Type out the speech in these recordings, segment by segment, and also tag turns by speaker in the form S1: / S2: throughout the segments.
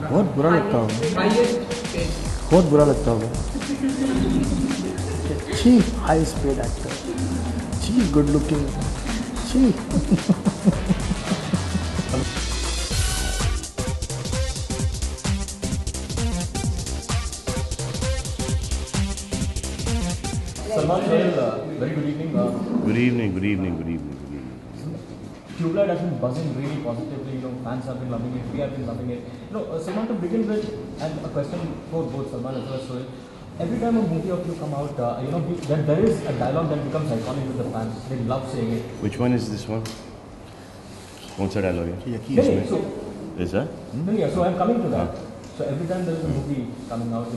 S1: बहुत बुरा लगता होगा, बहुत बुरा लगता होगा। छी, हाई पेड एक्टर, छी, गुड लुकिंग, छी।
S2: Salman Sohail, very good evening.
S3: Good evening, good evening, good evening, good evening.
S2: Tubelight has been buzzing really positively. Fans have been loving it. We have been loving it. Salman, to begin with, and a question for both Salman as well as Sohail. Every time a movie of you come out, there is a dialogue that becomes iconic with the fans. They love saying it.
S3: Which one is this one? कौन सा dialogue है?
S1: यकीन
S2: So,
S3: Is that?
S2: so I'm coming to that. So every time there is a movie coming out,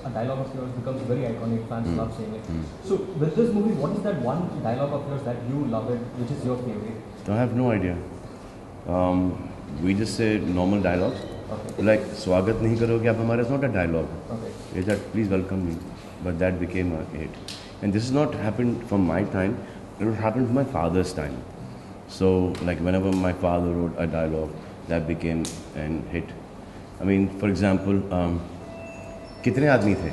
S2: a dialogue of yours becomes very iconic. Fans love saying it. So with this movie, what is that one dialogue of yours that you love it, which is your favorite?
S3: I have no idea. We just say normal dialogues.
S2: Okay.
S3: Like स्वागत नहीं करोगे आप हमारे, it's not a dialogue.
S2: Okay.
S3: It's that please welcome me. But that became a hit. And this has not happened from my time. It happened from my father's time. So like whenever my father wrote a dialogue, that became an hit. I mean, for example, कितने आदमी थे?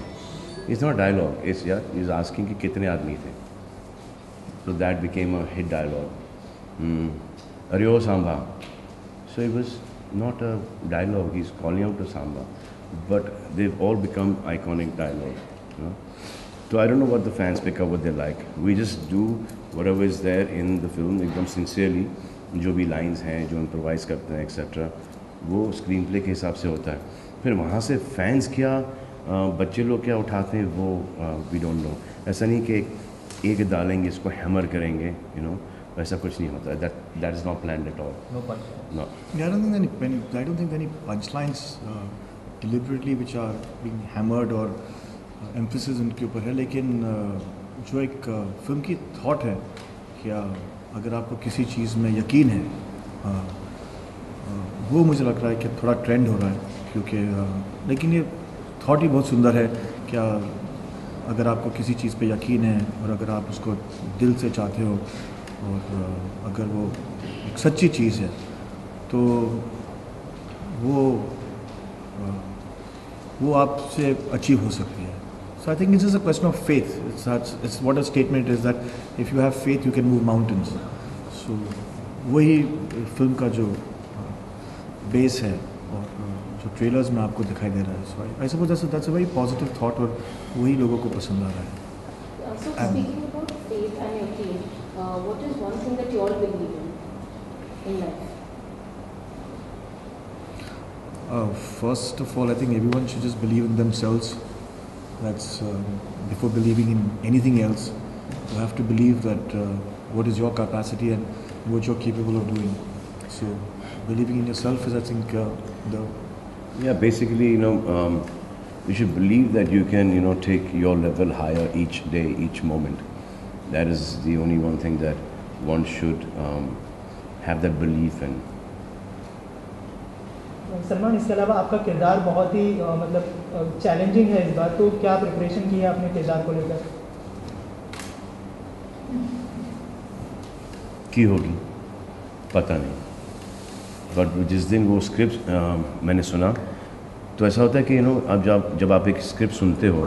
S3: It's not a dialogue. He's asking कि कितने आदमी थे. So that became a hit dialogue. Aryo Samba. So it was not a dialogue. He's calling out to Samba, but they've all become iconic dialogue. So I don't know what the fans pick up, what they like. We just do whatever is there in the film, एकदम sincerely. जो भी lines हैं, जो improvise करते हैं, etc. वो screen play के हिसाब से होता है. फिर वहाँ से फैंस क्या बच्चे लोग क्या उठाते हैं वो वी डोंट नो. ऐसा नहीं कि एक डालेंगे इसको हैमर करेंगे, वैसा कुछ नहीं होता. That is not planned at all.
S2: No punch.
S3: No.
S1: Yeah, I don't think any punchlines deliberately which are being hammered or emphasis उनके ऊपर है, लेकिन जो एक फिल्म की थॉट है कि अगर आपको किसी चीज़ में यकीन है, वो मुझे लग रहा है कि थोड़ा ट्रेंड हो रहा है, क्योंकि लेकिन ये थॉट ही बहुत सुंदर है क्या अगर आपको किसी चीज़ पे यकीन है और अगर आप उसको दिल से चाहते हो और अगर वो एक सच्ची चीज़ है तो वो आपसे अचीव हो सकती है. So I think it's just a question of faith. It's what a statement is that if you have faith, you can move mountains. So वही फिल्म का जो बेस है और जो ट्रेलर्स में आपको दिखाई दे रहा है. So I suppose that's a very positive thought और वही लोगों को पसंद आ रहा है.
S4: So speaking about faith and yaqeen, what is one thing that you all believe in life?
S1: First of all, I think everyone should just believe in themselves. That's before believing in anything else. You have to believe that what is your capacity and what you're capable of doing. So believing in yourself is, I think,
S3: Basically, you should believe that you can, take your level higher each day, each moment. That is the only one thing that one should have that belief in.
S5: Salman, इसके अलावा आपका किरदार बहुत ही मतलब challenging है इस बार, तो क्या प्रिपरेशन की है अपने किरदार को लेकर?
S3: की होगी पता नहीं, बट जिस दिन वो स्क्रिप्ट मैंने सुना तो ऐसा होता है कि अब जब आप एक स्क्रिप्ट सुनते हो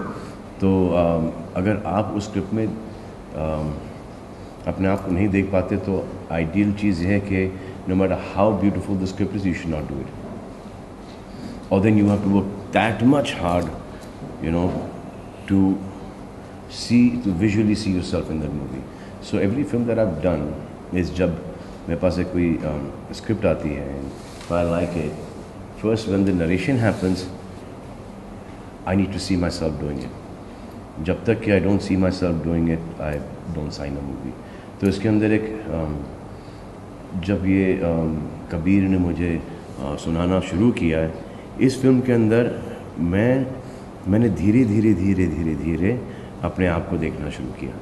S3: तो अगर आप उस स्क्रिप्ट में अपने आप को नहीं देख पाते तो आइडियल चीज़ ये है कि no matter how beautiful the script is, you should not do it. Or then you have to work that much hard, to visually see yourself in that movie. So every film that I've done is जब मेरे पास एक कोई script आती है, if I like it, first when the narration happens, I need to see myself doing it. जब तक कि I don't see myself doing it, I don't sign a movie. तो इसके अंदर एक जब ये कबीर ने मुझे सुनाना शुरू किया है, इस फिल्म के अंदर मैंने धीरे धीरे अपने आप को देखना शुरू किया.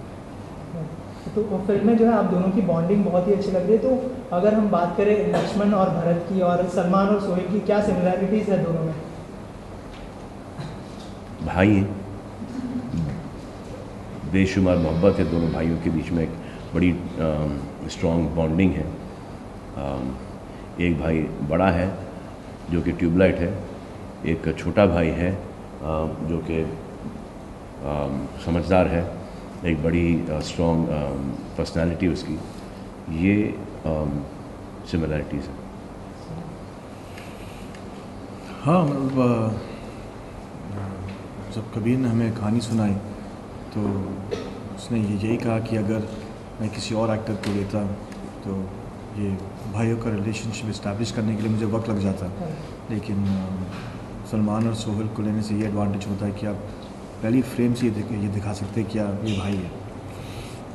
S5: तो फिल्म में जो है आप दोनों की बॉन्डिंग बहुत ही अच्छी लग रही है. तो अगर हम बात करें लक्ष्मण और भरत की और सलमान और सोहेल की, क्या सिमिलैरिटीज़ है दोनों में?
S3: भाई हैं, बेशुमार मोहब्बत है दोनों भाइयों के बीच में, एक बड़ी स्ट्रॉन्ग बॉन्डिंग है. एक भाई बड़ा है जो कि ट्यूबलाइट है एक छोटा भाई है जो कि समझदार है, एक बड़ी स्ट्रॉन्ग पर्सनालिटी उसकी, ये सिमिलरिटीज़ हैं।
S1: हाँ मतलब जब कबीर ने हमें कहानी सुनाई तो उसने यही कहा कि अगर मैं किसी और एक्टर को लेता तो ये भाइयों का रिलेशनशिप इस्टेब्लिश करने के लिए मुझे वक्त लग जाता, लेकिन सलमान और सोहेल को लेने से ये एडवांटेज होता है कि आप पहली फ्रेम से ये दिखा सकते हैं कि ये भाई है।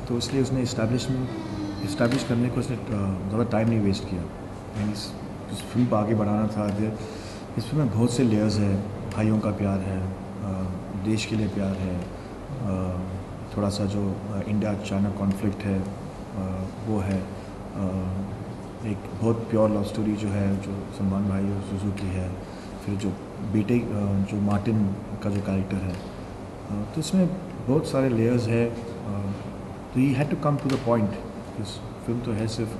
S1: तो इसलिए उसने इस्टेब्लिश करने को उसने ज़्यादा टाइम नहीं वेस्ट किया। यानी इस फिल्म को आगे बढ़ाना था। इस फिल्म में बहुत से लेयर्स है, भाइयों का प्यार है, देश के लिए प्यार है, थोड़ा सा जो इंडिया चाइना कॉन्फ्लिक्ट है वो है, एक बहुत प्योर लव स्टोरी जो है जो सलमान भाई और सुजुकी है, फिर जो बेटे जो मार्टिन का जो कैरेक्टर है, तो इसमें बहुत सारे लेयर्स है। तो he had to come to the point. इस फिल्म तो है सिर्फ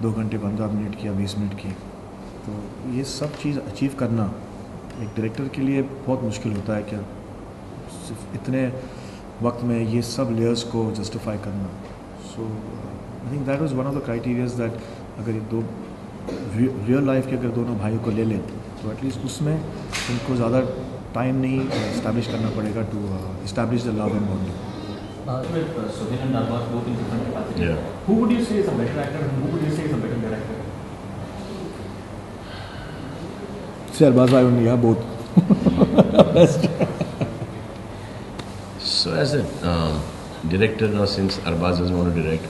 S1: 2 घंटे 15 मिनट की या 20 मिनट की, तो ये सब चीज़ अचीव करना एक डायरेक्टर के लिए बहुत मुश्किल होता है कि सिर्फ इतने वक्त में ये सब लेयर्स को जस्टिफाई करना। So I think that was one of the criterias that अगर ये दो रियल लाइफ के अगर दोनों भाइयों को ले लें तो एटलीस्ट उसमें उनको ज़्यादा टाइम नहीं इस्टेब्लिश करना पड़ेगा to establish the love and bonding.
S2: Sohail and Arbaz both in different capacities.
S3: Yeah.
S2: Who would you say is a better actor and who would you say is a better director?
S1: Say Arbaz bhai only, yeah, both.
S3: So as a director now, since Arbaz doesn't want to direct,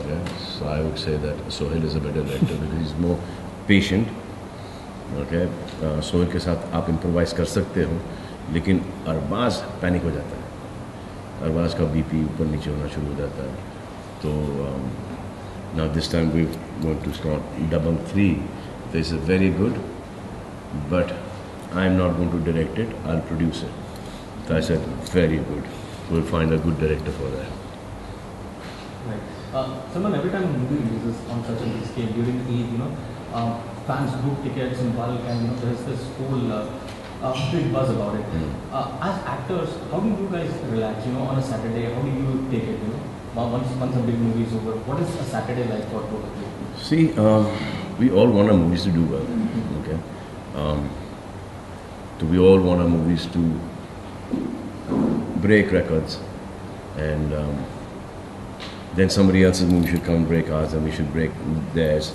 S3: okay, so I would say that Sohail is a better director because he's more patient. Okay, Sohail के साथ आप improvise कर सकते हो, लेकिन Arbaaz panic हो जाता है। अरबाज का बीपी ऊपर नीचे होना शुरू हो जाता है। तो now this time we want to start double 3. This is very good, but I am not going to direct it. I'll produce it. So I said, very good. We'll find a good director for that.
S2: Right. Salman, every time a movie releases on such a big scale during Eid, fans book tickets in bulk, and there's this whole big buzz about it. As actors, how do you guys relax? On a Saturday, how do you take it? Once a big movie is over, what is a Saturday like for both of you?
S3: See, we all want our movies to do well. Okay. So we all want our movies to break records, and then somebody else's movie should come break ours, and we should break theirs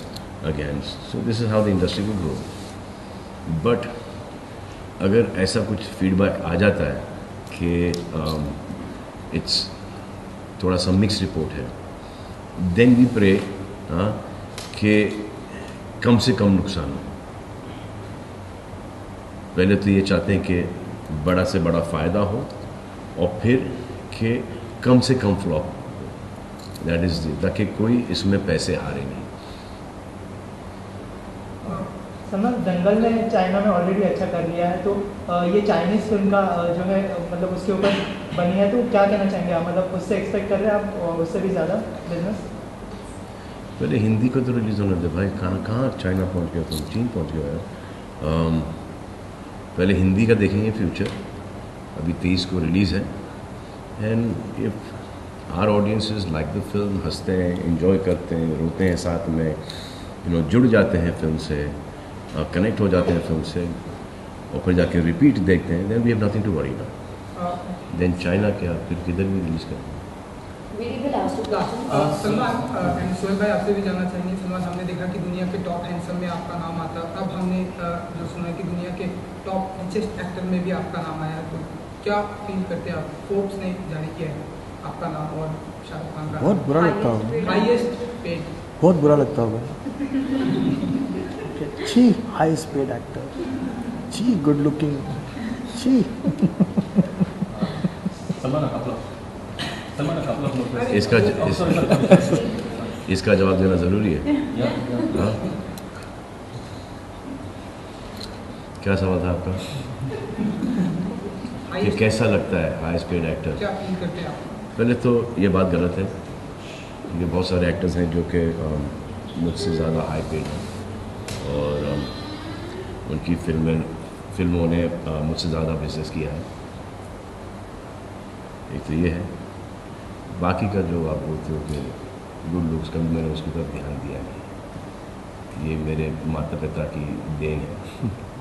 S3: again. So this is how the industry will grow. But अगर ऐसा कुछ feedback आ जाता है कि it's थोड़ा सा mix report है, then we pray कि कम से कम नुकसान हो। पहले तो ये चाहते हैं कि बड़ा से बड़ा फ़ायदा हो, और फिर कि कम से कम फ्लॉप हो, दैट इज़ ताकि कोई इसमें पैसे हारे नहीं।
S5: सलमान, दंगल ने चाइना में ऑलरेडी अच्छा कर लिया है, तो ये चाइनीज़ फिल्म का जो है मतलब उसके ऊपर बनी है, तो क्या कहना चाहेंगे आप? मतलब उससे एक्सपेक्ट कर रहे हैं आप और उससे भी ज़्यादा बिजनेस?
S3: पहले हिंदी को तो रिलीज़ होने दे भाई, कहाँ चाइना पहुँच गया, तुम चीन पहुँच गया यार। पहले हिंदी का देखेंगे फ्यूचर, अभी 23 को रिलीज़ है, and if our audiences like the film, हंसते हैं, एंजॉय करते हैं, रोते हैं साथ में, जुड़ जाते हैं फिल्म से, कनेक्ट हो जाते हैं फिल्म से, और फिर जाके रिपीट देखते हैं, then we have nothing to worry now. Then China क्या, फिर किधर भी रिलीज़ करेंगे।
S6: सलमान एंड सोहेल भाई, आपसे भी जानना चाहेंगे। सलमान, हमने देखा कि दुनिया के टॉप हैंडसम में आपका नाम आता, अब हमने जो सुना कि दुनिया के टॉप रिचेस्ट एक्टर में भी आपका नाम आया, तो क्या फील करते हैं आप? फोर्ब्स ने जारी किया है आपका नाम और शाहरुख खान का।
S1: बहुत बुरा लगता होगा,
S6: हाईएस्ट पेड।
S1: बहुत बुरा लगता होगा। छी हाईएस्ट पेड एक्टर, छी गुड लुकिंग, छी।
S2: Salman, a couple of more questions.
S3: इसका जवाब देना ज़रूरी है। हाँ? क्या सवाल था आपका? कि कैसा लगता है हाईएस्ट पेड एक्टर?
S6: क्या फील करते हैं आप?
S3: पहले तो ये बात गलत है, क्योंकि बहुत सारे एक्टर्स हैं जो कि मुझसे ज़्यादा हाई पेड हैं, और उनकी फिल्में फिल्मों ने मुझसे ज़्यादा बिजनेस किया है। एक तो ये है, बाकी का जो आप बोलते हो कि गुड लुक्स का मैंने उसकी तरफ ध्यान दिया नहीं। ये मेरे माता पिता की देन है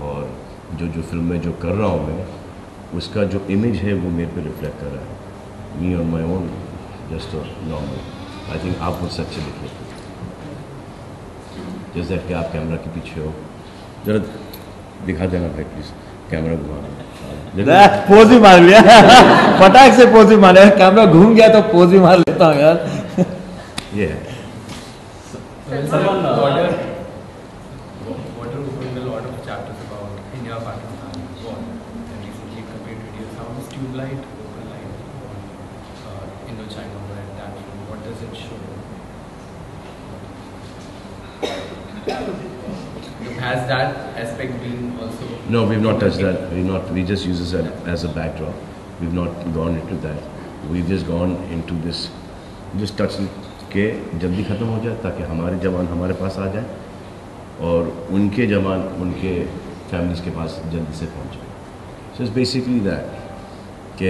S3: और जो फिल्म में जो कर रहा हूँ मैं, उसका जो इमेज है वो मेरे पे रिफ्लेक्ट कर रहा है। Me on my own just normal. I think आप मुझसे अच्छे दिख लेते हो, जैसे कि आप कैमरा के पीछे हो। जरा दिखा देना भाई प्लीज़, कैमरा घुमाना।
S1: पोज भी मार लिया फटाक से पोज भी मारे, कैमरा घूम गया तो पोज भी मार लेता हूँ यार।
S3: ये है।
S2: Salman,
S7: What are doing a lot of chapters about India, Pakistan, war, and recently compared videos. How is Tubelight local life on Indo-China war and that film? What does it show? Has that aspect been also?
S3: No, we've not touched that. We just use this as a backdrop. We've not gone into that. We've just gone into this, just touch के जल्दी ख़त्म हो जाए ताकि हमारे जवान हमारे पास आ जाए और उनके जवान उनके फैमिलीज़ के पास जल्दी से पहुंच जाए। सो इट्स बेसिकली दैट कि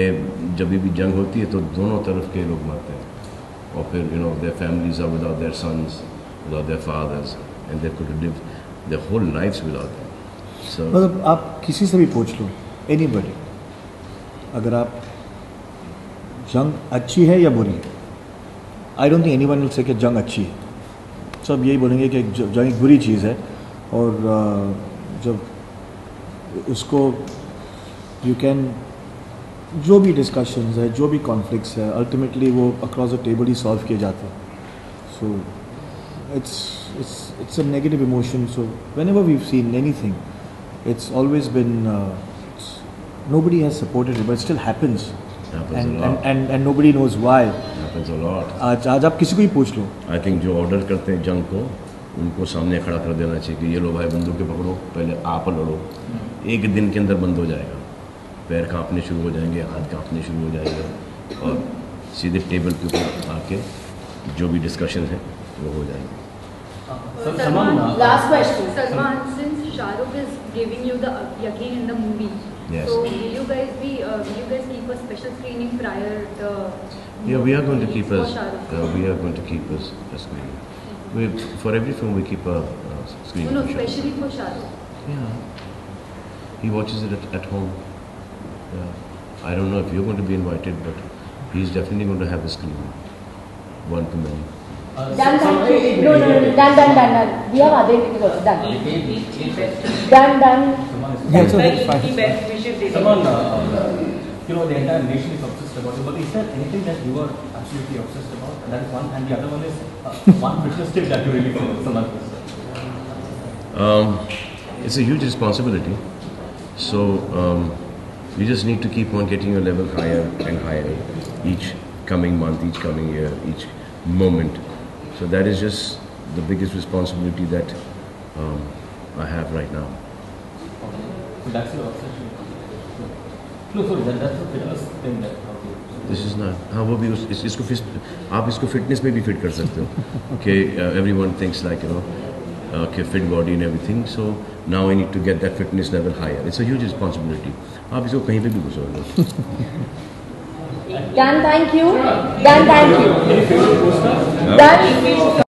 S3: जब भी जंग होती है तो दोनों तरफ के लोग मरते हैं और फिर their families are without their sons, without their fathers and they could live their whole lifes without them. So
S1: मतलब आप किसी से भी पूछ लो, एनीबॉडी, अगर आप जंग अच्छी है या बुरी है, I don't think anyone will say कि जंग अच्छी है। सब यही बोलेंगे कि जंग एक बुरी चीज़ है और जब उसको यू कैन, जो भी डिस्कशंस है, जो भी कॉन्फ्लिक्ट्स है, अल्टीमेटली वो across the table he solve किए जाते हैं। सो it's a negative emotion. So whenever we've seen anything, it's always been nobody has supported it, but it still happens. And nobody knows why.
S3: Happens a lot.
S1: आज आप किसी को ही पूछ लो,
S3: I think जो order करते हैं जंग को, उनको सामने खड़ा कर देना चाहिए कि ये लो भाई बंदूकें पकड़ो, पहले आप लड़ो। एक दिन के अंदर बंद हो जाएगा, पैर कांपने शुरू हो जाएंगे, हाथ कांपने शुरू हो जाएगा और सीधे टेबल के ऊपर आके जो भी डिस्कशन है वो हो जाएंगे।
S4: Salman, last question.
S8: Salman, since Shah Rukh is giving you the yaqeen in the movie,
S3: Yes.
S8: so will you guys keep a special screening prior to?
S3: Yeah, we are going to keep
S8: for
S3: us.
S8: Shah Rukh?
S3: We are going to keep us a screening. For every film we keep a screening.
S8: No,
S3: for Shah.
S8: especially for Shah Rukh.
S3: Yeah. He watches it at home. Yeah. I don't know if you're going to be invited, but he's definitely going to have a screening. One to many.
S4: Done, thank you. No, done. We have other things also. Done. Done.
S1: Yeah, so that's fine.
S2: Salman, the entire nation is obsessed about it, but is there anything that you are absolutely obsessed about? That is one, and the other one is one fitness tip that you really follow, Salman.
S3: It's a huge responsibility. So you just need to keep on getting your level higher and higher each coming month, each coming year, each moment. So that is just the biggest responsibility that I have right now.
S2: So that's your obsession. No, sorry, that's the fitness thing that.
S3: This is not. हाँ वो भी इसको आप इसको fitness में भी fit कर सकते हो कि everyone thinks like okay, fit body and everything. So now I need to get that fitness level higher. It's a huge responsibility. आप इसको कहीं पे भी घुसो लो.
S4: Done, thank you. Done, thank you. Done.